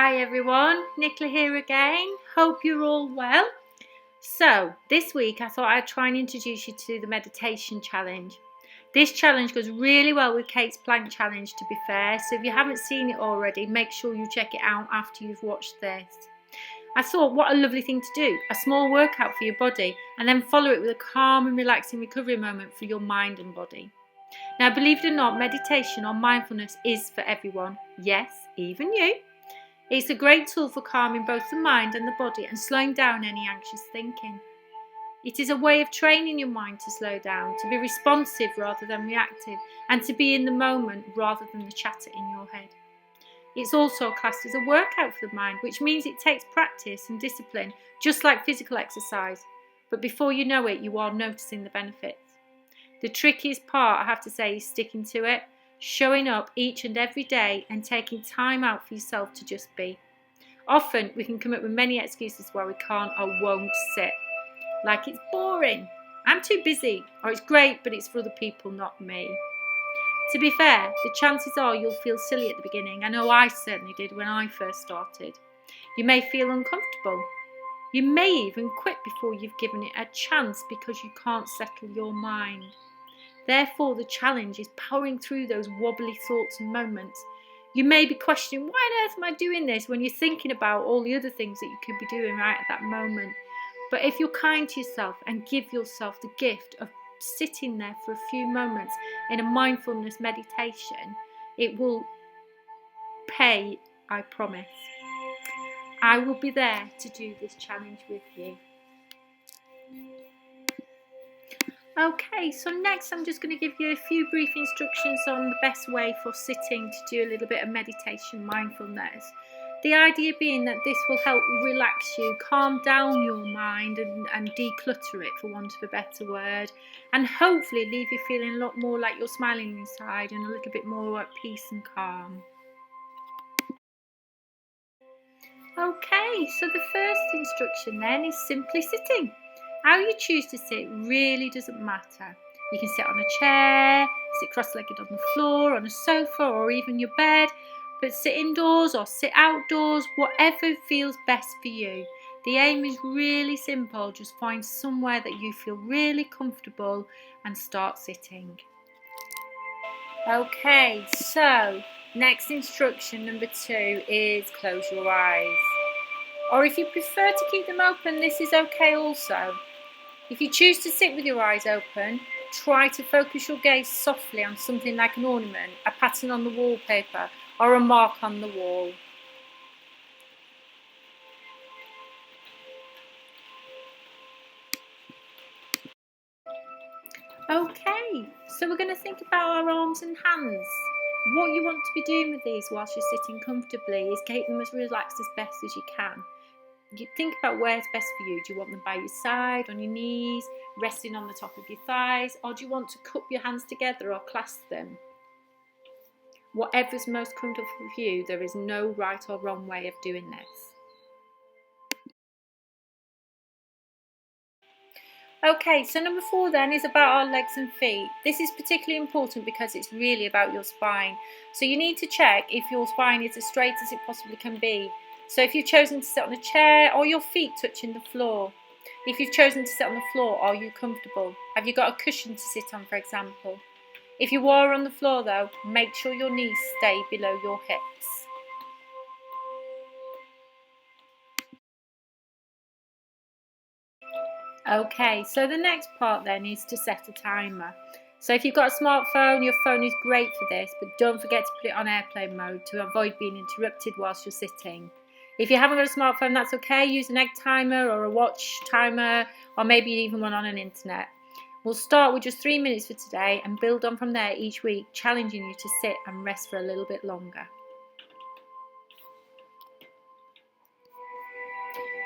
Hi everyone, Nicola here again. Hope you're all well. So this week I thought I'd try and introduce you to the meditation challenge. This challenge goes really well with Kate's plank challenge, to be fair, so if you haven't seen it already, make sure you check it out after you've watched this. I thought, what a lovely thing to do, a small workout for your body, and then follow it with a calm and relaxing recovery moment for your mind and body. Now, believe it or not, meditation or mindfulness is for everyone. Yes, even you. It's a great tool for calming both the mind and the body and slowing down any anxious thinking. It is a way of training your mind to slow down, to be responsive rather than reactive, and to be in the moment rather than the chatter in your head. It's also classed as a workout for the mind, which means it takes practice and discipline, just like physical exercise. But before you know it, you are noticing the benefits. The trickiest part, I have to say, is sticking to it, showing up each and every day and taking time out for yourself to just be. Often we can come up with many excuses why we can't or won't sit. Like it's boring, I'm too busy, or it's great but it's for other people, not me. To be fair, the chances are you'll feel silly at the beginning. I know I certainly did when I first started. You may feel uncomfortable. You may even quit before you've given it a chance because you can't settle your mind. Therefore, the challenge is powering through those wobbly thoughts and moments. You may be questioning, why on earth am I doing this, when you're thinking about all the other things that you could be doing right at that moment. But if you're kind to yourself and give yourself the gift of sitting there for a few moments in a mindfulness meditation, it will pay, I promise. I will be there to do this challenge with you. Okay, so next I'm just going to give you a few brief instructions on the best way for sitting to do a little bit of meditation mindfulness. The idea being that this will help relax you, calm down your mind and declutter it, for want of a better word, and hopefully leave you feeling a lot more like you're smiling inside and a little bit more at peace and calm. Okay, so the first instruction then is simply sitting. How you choose to sit really doesn't matter. You can sit on a chair, sit cross-legged on the floor, on a sofa, or even your bed, but sit indoors or sit outdoors, whatever feels best for you. The aim is really simple, just find somewhere that you feel really comfortable and start sitting. Okay, so next instruction, number 2, is close your eyes. Or if you prefer to keep them open, this is okay also. If you choose to sit with your eyes open, try to focus your gaze softly on something like an ornament, a pattern on the wallpaper, or a mark on the wall. Okay, so we're going to think about our arms and hands. What you want to be doing with these whilst you're sitting comfortably is keep them as relaxed as best as you can. You think about where's best for you. Do you want them by your side, on your knees, resting on the top of your thighs, or do you want to cup your hands together or clasp them? Whatever's most comfortable for you, there is no right or wrong way of doing this. Okay, so number 4 then is about our legs and feet. This is particularly important because it's really about your spine. So you need to check if your spine is as straight as it possibly can be. So if you've chosen to sit on a chair, or your feet touching the floor. If you've chosen to sit on the floor, are you comfortable? Have you got a cushion to sit on, for example? If you are on the floor though, make sure your knees stay below your hips. Okay, so the next part then is to set a timer. So if you've got a smartphone, your phone is great for this, but don't forget to put it on airplane mode to avoid being interrupted whilst you're sitting. If you haven't got a smartphone, that's okay. Use an egg timer or a watch timer, or maybe even one on an internet. We'll start with just 3 minutes for today and build on from there each week, challenging you to sit and rest for a little bit longer.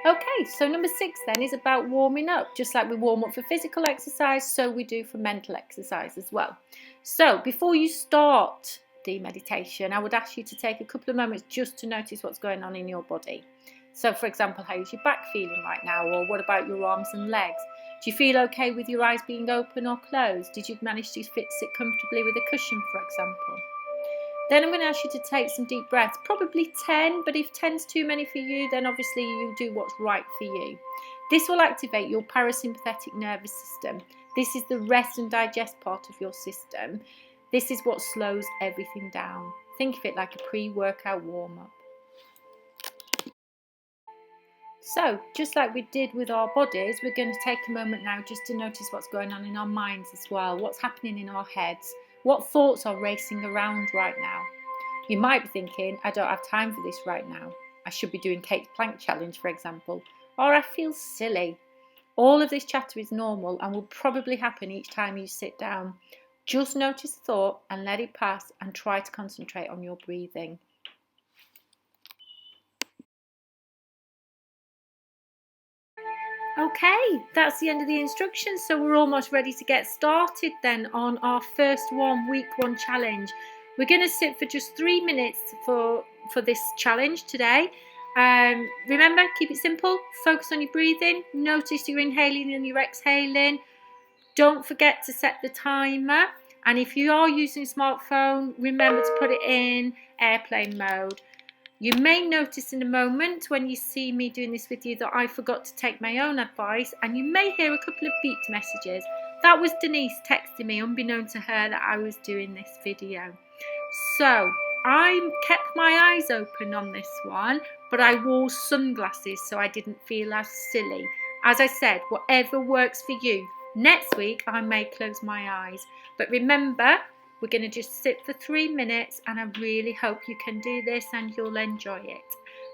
Okay, so number 6 then is about warming up. Just like we warm up for physical exercise, so we do for mental exercise as well. So before you start the meditation, I would ask you to take a couple of moments just to notice what's going on in your body. So for example, how's your back feeling right now? Or what about your arms and legs? Do you feel okay with your eyes being open or closed? Did you manage to sit comfortably with a cushion, for example? Then I'm going to ask you to take some deep breaths, probably 10, but if 10's too many for you, then obviously you do what's right for you. This will activate your parasympathetic nervous system. This is the rest and digest part of your system. This is what slows everything down. Think of it like a pre-workout warm-up. So, just like we did with our bodies, we're going to take a moment now just to notice what's going on in our minds as well. What's happening in our heads? What thoughts are racing around right now? You might be thinking, I don't have time for this right now. I should be doing Kate's plank challenge, for example. Or I feel silly. All of this chatter is normal and will probably happen each time you sit down. Just notice the thought and let it pass and try to concentrate on your breathing. Okay, that's the end of the instructions, so we're almost ready to get started then on our first week one challenge. We're going to sit for just 3 minutes for this challenge today. Remember, keep it simple, focus on your breathing, notice you're inhaling and you're exhaling. Don't forget to set the timer, and if you are using a smartphone, remember to put it in airplane mode. You may notice in a moment when you see me doing this with you that I forgot to take my own advice, and you may hear a couple of beeped messages. That was Denise texting me, unbeknown to her, that I was doing this video. So I kept my eyes open on this one, but I wore sunglasses so I didn't feel as silly. As I said, whatever works for you. Next week I may close my eyes, but remember, we're going to just sit for 3 minutes, and I really hope you can do this and you'll enjoy it.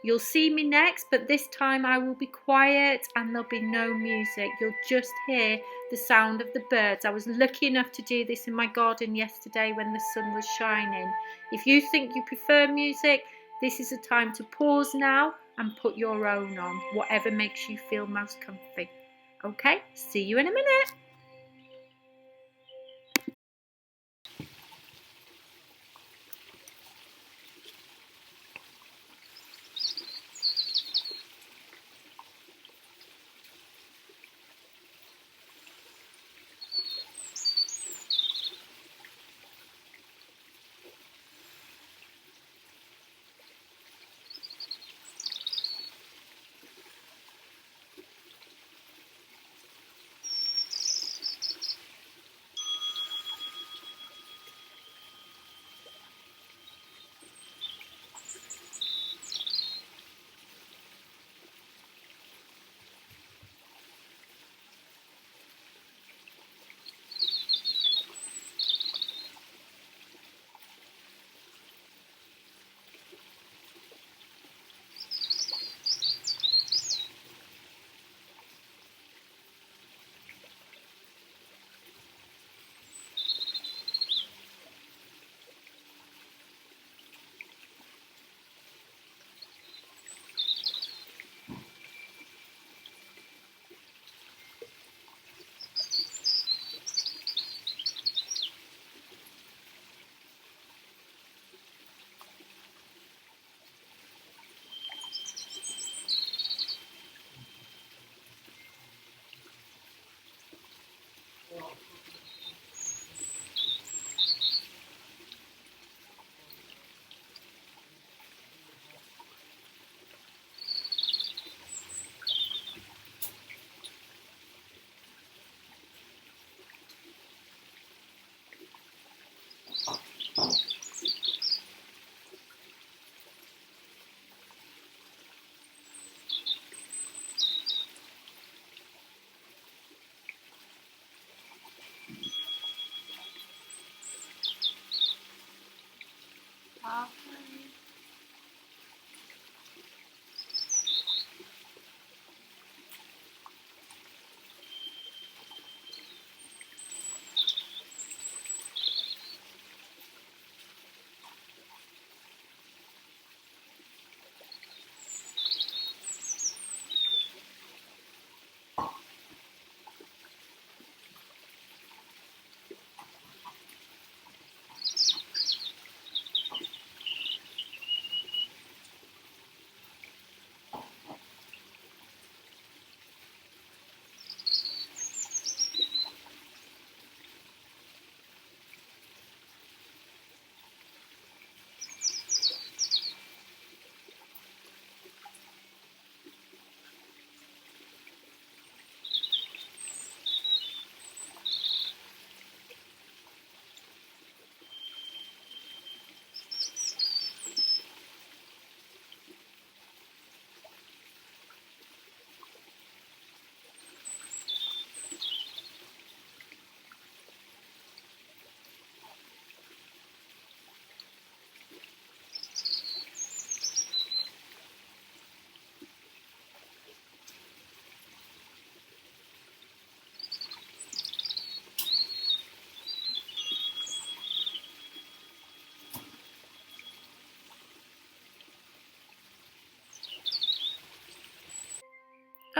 You'll see me next, but this time I will be quiet and there'll be no music. You'll just hear the sound of the birds. I was lucky enough to do this in my garden yesterday when the sun was shining. If you think you prefer music, this is a time to pause now and put your own on, whatever makes you feel most comfy. Okay, see you in a minute.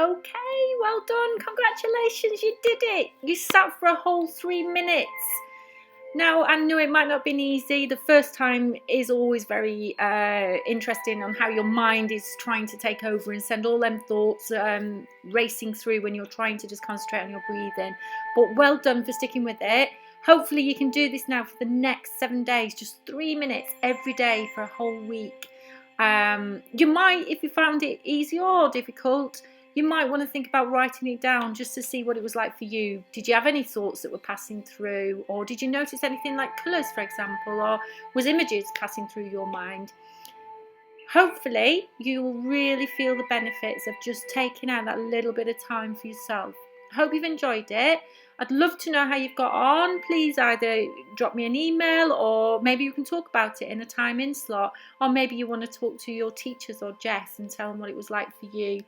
Okay, well done. Congratulations, you did it. You sat for a whole 3 minutes. Now, I know it might not have been easy. The first time is always very interesting on how your mind is trying to take over and send all them thoughts racing through when you're trying to just concentrate on your breathing. But well done for sticking with it. Hopefully you can do this now for the next 7 days, just 3 minutes every day for a whole week. You might, if you found it easy or difficult, you might want to think about writing it down just to see what it was like for you. Did you have any thoughts that were passing through, or did you notice anything like colours, for example, or was images passing through your mind? Hopefully you will really feel the benefits of just taking out that little bit of time for yourself. Hope you've enjoyed it. I'd love to know how you've got on. Please either drop me an email, or maybe you can talk about it in a time-in slot, or maybe you want to talk to your teachers or Jess and tell them what it was like for you.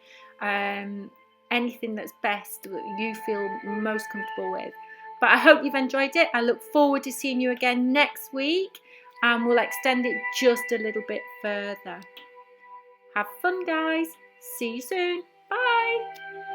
Anything that's best, that you feel most comfortable with. But I hope you've enjoyed it. I look forward to seeing you again next week, and we'll extend it just a little bit further. Have fun, guys. See you soon. Bye.